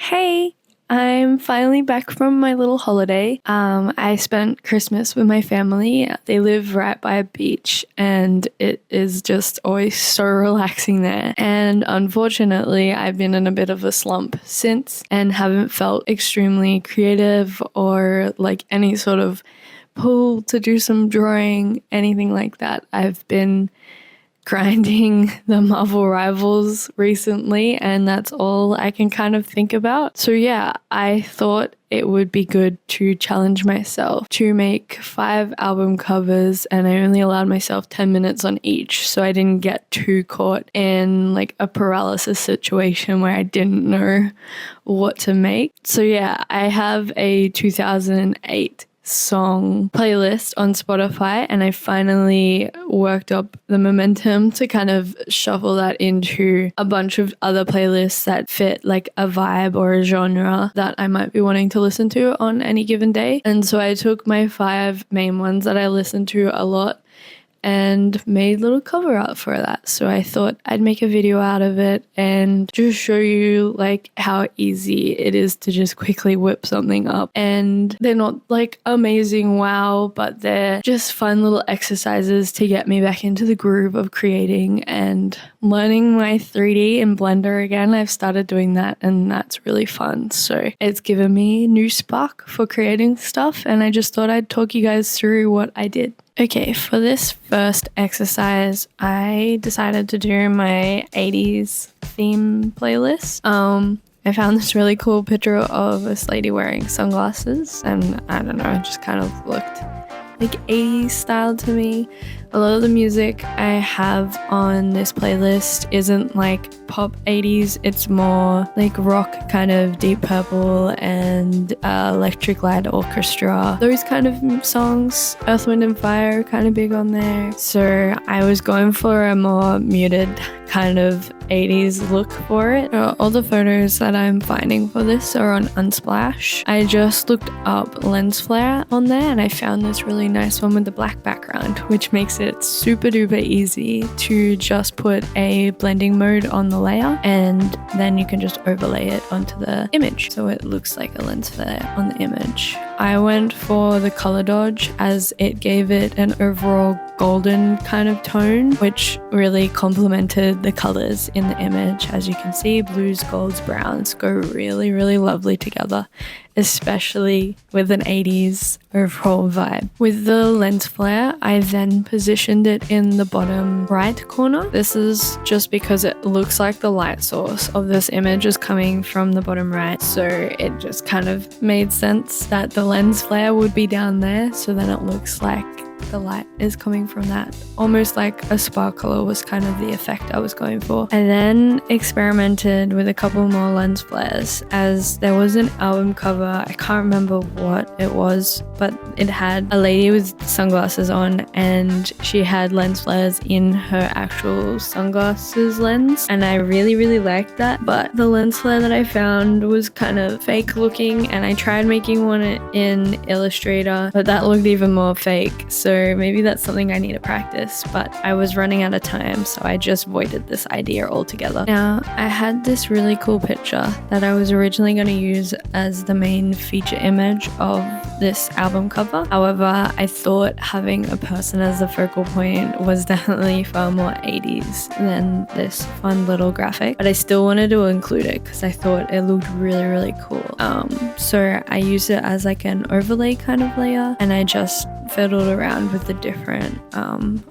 Hey, I'm finally back from my little holiday. I spent Christmas with my family. They live right by a beach and it is just always so relaxing there. And unfortunately, I've been in a bit of a slump since and haven't felt extremely creative or like any sort of pull to do some drawing, anything like that. I've been grinding the Marvel Rivals recently, and that's all I can kind of think about. So yeah, I thought it would be good to challenge myself to make 5 album covers, and I only allowed myself 10 minutes on each, so I didn't get too caught in like a paralysis situation where I didn't know what to make. So yeah, I have a 2008 song playlist on Spotify, and I finally worked up the momentum to kind of shuffle that into a bunch of other playlists that fit like a vibe or a genre that I might be wanting to listen to on any given day. And so I took my 5 main ones that I listen to a lot and made little cover art for that. So I thought I'd make a video out of it and just show you like how easy it is to just quickly whip something up. And they're not like amazing wow, but they're just fun little exercises to get me back into the groove of creating and learning my 3D in Blender again. I've started doing that and that's really fun. So it's given me new spark for creating stuff, and I just thought I'd talk you guys through what I did. Okay, for this first exercise, I decided to do my 80s theme playlist. I found this really cool picture of this lady wearing sunglasses, and I don't know, it just kind of looked like 80s style to me. A lot of the music I have on this playlist isn't like pop 80s, it's more like rock, kind of Deep Purple and Electric Light Orchestra, those kind of songs. Earth, Wind and Fire kind of big on there. So I was going for a more muted kind of 80s look for it. All the photos that I'm finding for this are on Unsplash. I just looked up lens flare on there and I found this really nice one with the black background, which makes it super duper easy to just put a blending mode on the layer and then you can just overlay it onto the image so it looks like a lens flare on the image. I went for the color dodge as it gave it an overall golden kind of tone, which really complemented the colors in the image. As you can see, blues, golds, browns go really, really lovely together, especially with an 80s overall vibe. With the lens flare, I then positioned it in the bottom right corner. This is just because it looks like the light source of this image is coming from the bottom right, so it just kind of made sense that the lens flare would be down there, so then it looks like the light is coming from that. Almost like a sparkler was kind of the effect I was going for. I then experimented with a couple more lens flares as there was an album cover, I can't remember what it was, but it had a lady with sunglasses on and she had lens flares in her actual sunglasses lens, and I really, really liked that. But the lens flare that I found was kind of fake looking, and I tried making one in Illustrator, but that looked even more fake. So maybe that's something I need to practice, but I was running out of time, so I just voided this idea altogether. Now, I had this really cool picture that I was originally going to use as the main feature image of this album cover. However, I thought having a person as the focal point was definitely far more 80s than this fun little graphic, but I still wanted to include it because I thought it looked really, really cool. So I used it as like an overlay kind of layer, and I just fiddled around with the different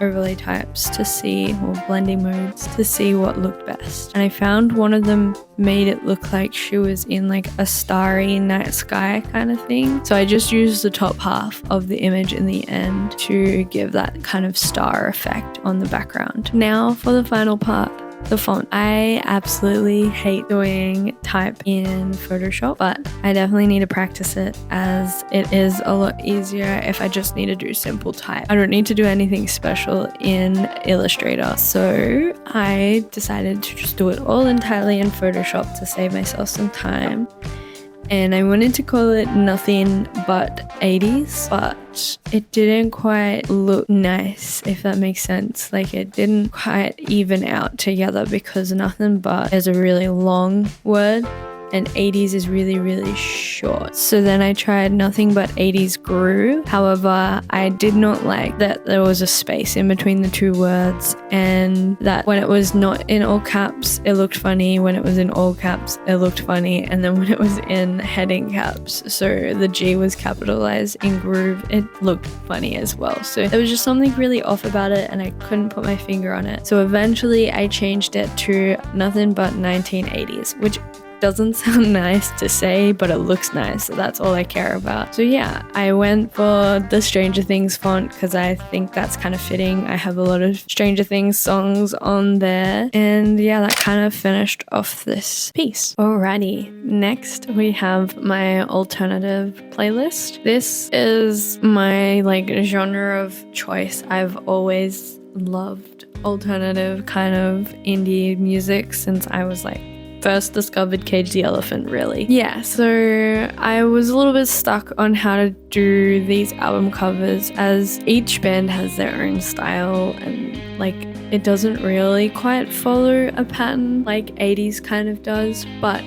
overlay types to see, or blending modes, to see what looked best. And I found one of them made it look like she was in like a starry night sky kind of thing. So I just used the top half of the image in the end to give that kind of star effect on the background. Now for the final part, the font. I absolutely hate doing type in Photoshop, but I definitely need to practice it as it is a lot easier if I just need to do simple type. I don't need to do anything special in Illustrator. So I decided to just do it all entirely in Photoshop to save myself some time. And I wanted to call it Nothing But 80s, but it didn't quite look nice, if that makes sense. Like, it didn't quite even out together because Nothing But is a really long word and 80s is really, really short. So then I tried Nothing But 80s Grew. However, I did not like that there was a space in between the two words, and that when it was not in all caps, it looked funny. When it was in all caps, it looked funny. And then when it was in heading caps, so the G was capitalized in groove, it looked funny as well. So there was just something really off about it, and I couldn't put my finger on it. So eventually I changed it to Nothing But 1980s, which doesn't sound nice to say, but it looks nice, so that's all I care about. So yeah, I went for the Stranger Things font because I think that's kind of fitting. I have a lot of Stranger Things songs on there, and yeah, that kind of finished off this piece. Alrighty, next we have my alternative playlist. This is my genre of choice. I've always loved alternative kind of indie music since I was first discovered Cage the Elephant, really. Yeah, so I was a little bit stuck on how to do these album covers, as each band has their own style, and it doesn't really quite follow a pattern like 80s kind of does. But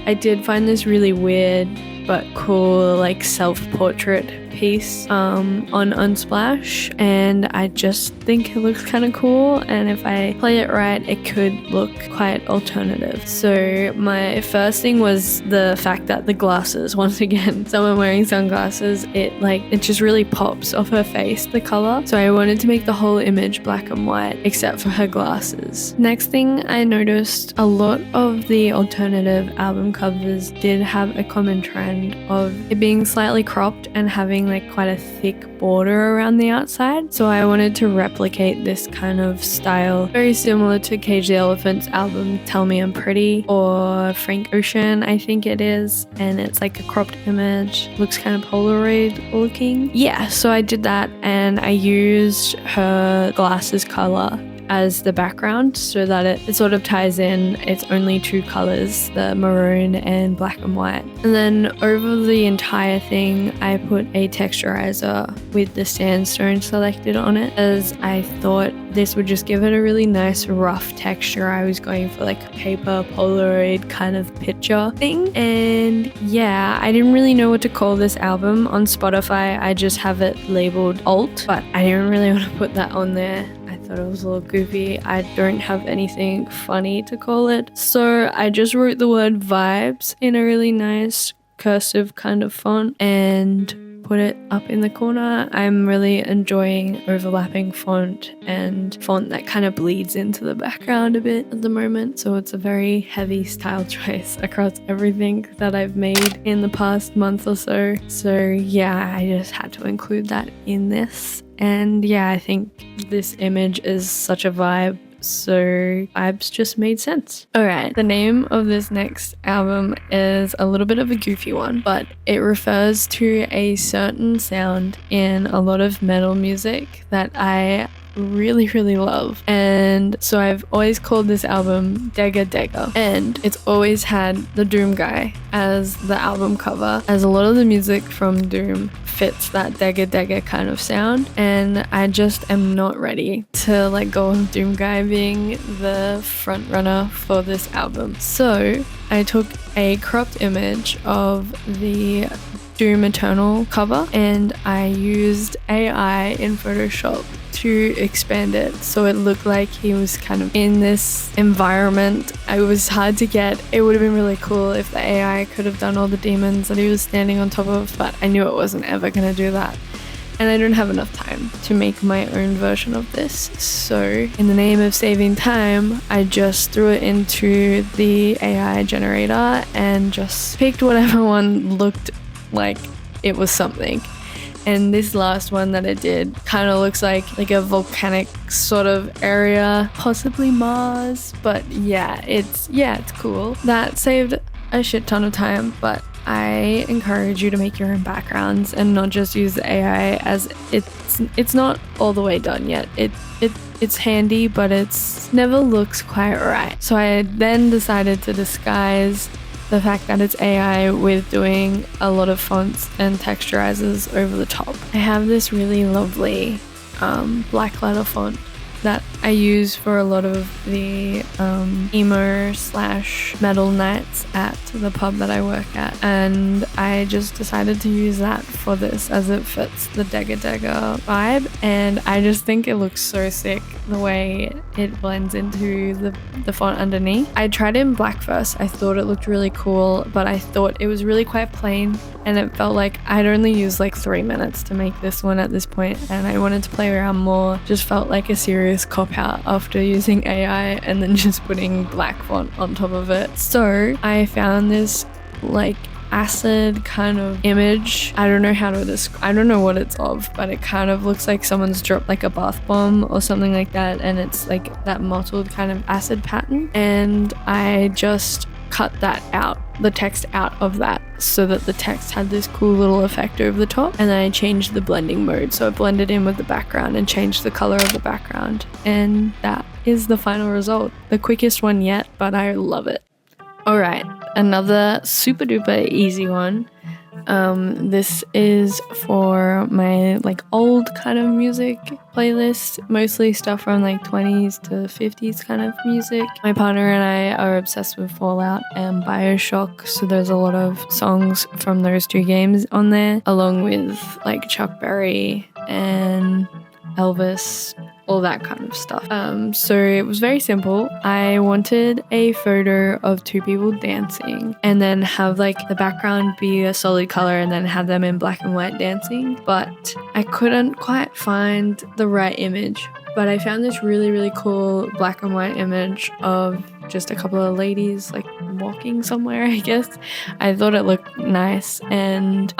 I did find this really weird but cool self-portrait piece on Unsplash, and I just think it looks kind of cool, and if I play it right, it could look quite alternative. So my first thing was the fact that the glasses, once again, someone wearing sunglasses, it just really pops off her face, the color. So I wanted to make the whole image black and white except for her glasses. Next thing I noticed, a lot of the alternative album covers did have a common trend of it being slightly cropped and having quite a thick border around the outside. So I wanted to replicate this kind of style, very similar to Cage the Elephant's album Tell Me I'm Pretty, or Frank Ocean, I think it is, and it's a cropped image, looks kind of Polaroid looking. Yeah, so I did that, and I used her glasses color as the background so that it sort of ties in. It's only two colors, the maroon and black and white. And then over the entire thing, I put a texturizer with the sandstone selected on it, as I thought this would just give it a really nice rough texture. I was going for a paper Polaroid kind of picture thing. And yeah, I didn't really know what to call this album. On Spotify, I just have it labeled Alt, but I didn't really want to put that on there. Thought it was a little goofy. I don't have anything funny to call it, so I just wrote the word vibes in a really nice cursive kind of font and put it up in the corner. I'm really enjoying overlapping font and font that kind of bleeds into the background a bit at the moment, so it's a very heavy style choice across everything that I've made in the past month or so. So yeah, I just had to include that in this. And yeah, I think this image is such a vibe, so vibes just made sense. Alright, the name of this next album is a little bit of a goofy one, but it refers to a certain sound in a lot of metal music that I really, really love. And so I've always called this album Dega Dega, and it's always had the Doom guy as the album cover, as a lot of the music from Doom fits that Dega Dega kind of sound, and I just am not ready to let go of Doom guy being the front runner for this album. So I took a cropped image of the Doom Eternal cover, and I used AI in Photoshop to expand it so it looked like he was kind of in this environment. It was hard to get. It would have been really cool if the AI could have done all the demons that he was standing on top of, but I knew it wasn't ever going to do that. And I don't have enough time to make my own version of this. So in the name of saving time, I just threw it into the AI generator and just picked whatever one looked like it was something. And this last one that it did kind of looks like a volcanic sort of area, possibly Mars, but yeah, it's cool. That saved a shit ton of time, but I encourage you to make your own backgrounds and not just use the AI, as it's not all the way done yet. It's handy, but it's never looks quite right. So I then decided to disguise the fact that it's AI with doing a lot of fonts and texturizers over the top. I have this really lovely black letter font that I use for a lot of the emo/metal nights at the pub that I work at, and I just decided to use that for this as it fits the Dega vibe, and I just think it looks so sick the way it blends into the font underneath. I tried it in black first. I thought it looked really cool, but I thought it was really quite plain, and it felt like I'd only used like 3 minutes to make this one at this point, and I wanted to play around more. Just felt like a serious cop out after using AI and then just putting black font on top of it. So I found this like acid kind of image. I don't know how to describe, I don't know what it's of, but it kind of looks like someone's dropped like a bath bomb or something like that, and it's like that mottled kind of acid pattern, and I just cut that out, the text out of that, so that the text had this cool little effect over the top, and then I changed the blending mode so it blended in with the background and changed the color of the background, and that is the final result. The quickest one yet, but I love it. Alright, another super duper easy one. This is for my like old kind of music playlist, mostly stuff from like 20s to 50s kind of music. My partner and I are obsessed with Fallout and Bioshock, so there's a lot of songs from those two games on there, along with like Chuck Berry and Elvis, all that kind of stuff. So it was very simple. I wanted a photo of two people dancing and then have like the background be a solid color and then have them in black and white dancing, but I couldn't quite find the right image. But I found this really, really cool black and white image of just a couple of ladies like walking somewhere, I guess. I thought it looked nice, and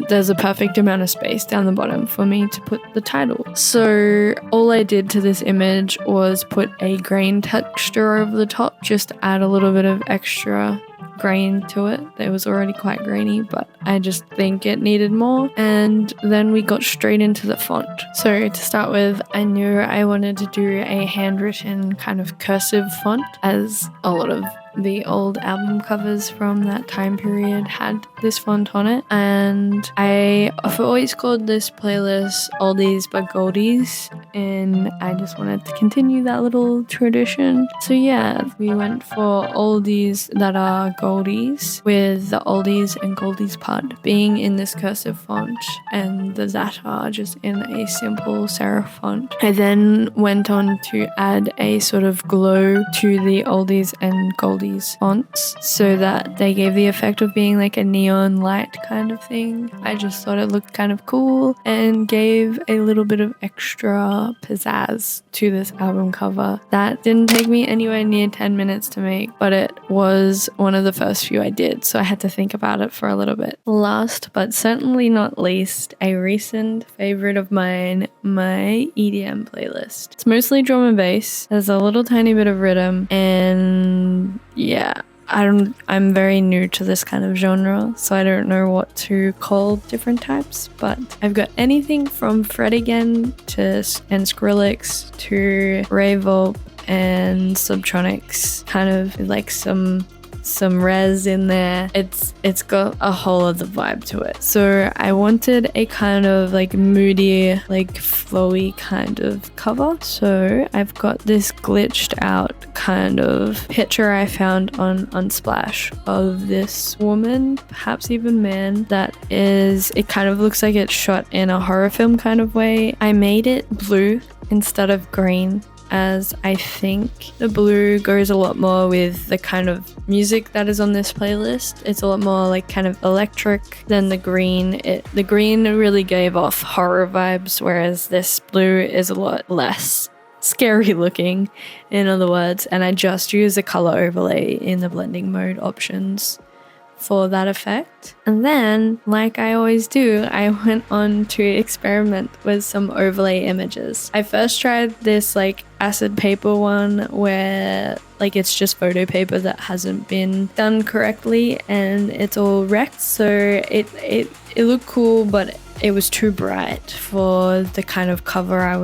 there's a perfect amount of space down the bottom for me to put the title. So all I did to this image was put a grain texture over the top, just to add a little bit of extra grain to it. It was already quite grainy, but I just think it needed more, and then we got straight into the font. So to start with, I knew I wanted to do a handwritten kind of cursive font, as a lot of the old album covers from that time period had this font on it, and I've always called this playlist Oldies but Goldies, and I just wanted to continue that little tradition. So yeah, we went for oldies that are goldies, with the oldies and goldies part being in this cursive font and the that are just in a simple serif font. I then went on to add a sort of glow to the oldies and goldies fonts so that they gave the effect of being like a neon light kind of thing. I just thought it looked kind of cool and gave a little bit of extra pizzazz to this album cover. That didn't take me anywhere near 10 minutes to make, but it was one of the first few I did, so I had to think about it for a little bit. Last but certainly not least, a recent favorite of mine, my EDM playlist. It's mostly drum and bass. There's a little tiny bit of rhythm, and yeah, I'm very new to this kind of genre, so I don't know what to call different types, but I've got anything from Fred Again and Skrillex to Revolp and Subsonics, kind of like some res in there. It's got a whole other vibe to it. So I wanted a kind of like moody, like flowy kind of cover. So I've got this glitched out kind of picture I found on Unsplash of this woman, perhaps even man, it kind of looks like it's shot in a horror film kind of way. I made it blue instead of green, as I think the blue goes a lot more with the kind of music that is on this playlist. It's a lot more like kind of electric than the green. The green really gave off horror vibes, whereas this blue is a lot less scary looking, in other words, and I just used a color overlay in the blending mode options for that effect. And then, like I always do, I went on to experiment with some overlay images. I first tried this like acid paper one where like it's just photo paper that hasn't been done correctly and it's all wrecked, so it looked cool, but it was too bright for the kind of cover I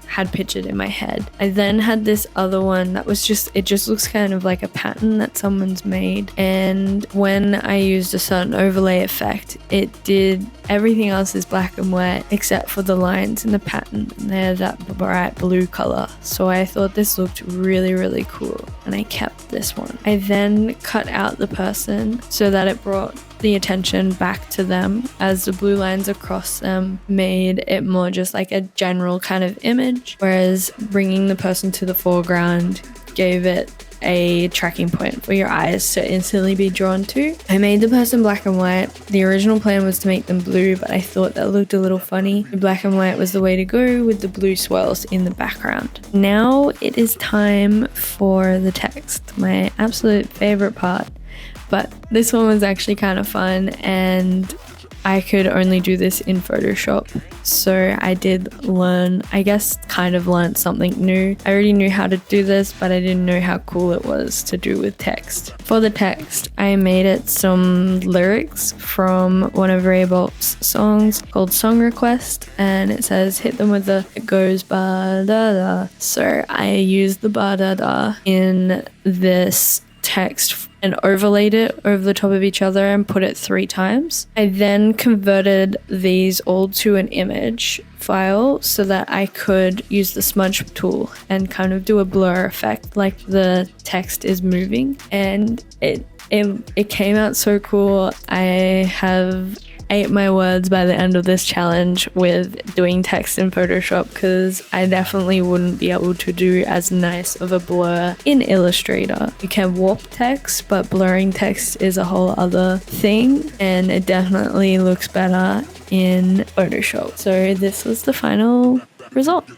had pictured in my head. I then had this other one that was it just looks kind of like a pattern that someone's made, and when I used a certain overlay effect, it did everything else is black and white except for the lines in the pattern. They're that bright blue color. So I thought this looked really, really cool, and I kept this one. I then cut out the person so that it brought the attention back to them, as the blue lines across them made it more just like a general kind of image, whereas bringing the person to the foreground gave it a tracking point for your eyes to instantly be drawn to. I made the person black and white. The original plan was to make them blue, but I thought that looked a little funny. The black and white was the way to go, with the blue swirls in the background. Now it is time for the text, my absolute favorite part. But this one was actually kind of fun, and I could only do this in Photoshop. So I did learn, I guess kind of learned something new. I already knew how to do this, but I didn't know how cool it was to do with text. For the text, I made it some lyrics from one of Ray Bolt's songs called Song Request, and it says hit them with it goes ba da da. So I used the ba da da in this text and overlaid it over the top of each other and put it 3 times. I then converted these all to an image file so that I could use the smudge tool and kind of do a blur effect like the text is moving, and it came out so cool. I have ate my words by the end of this challenge with doing text in Photoshop, because I definitely wouldn't be able to do as nice of a blur in Illustrator. You can warp text, but blurring text is a whole other thing, and it definitely looks better in Photoshop. So this was the final result.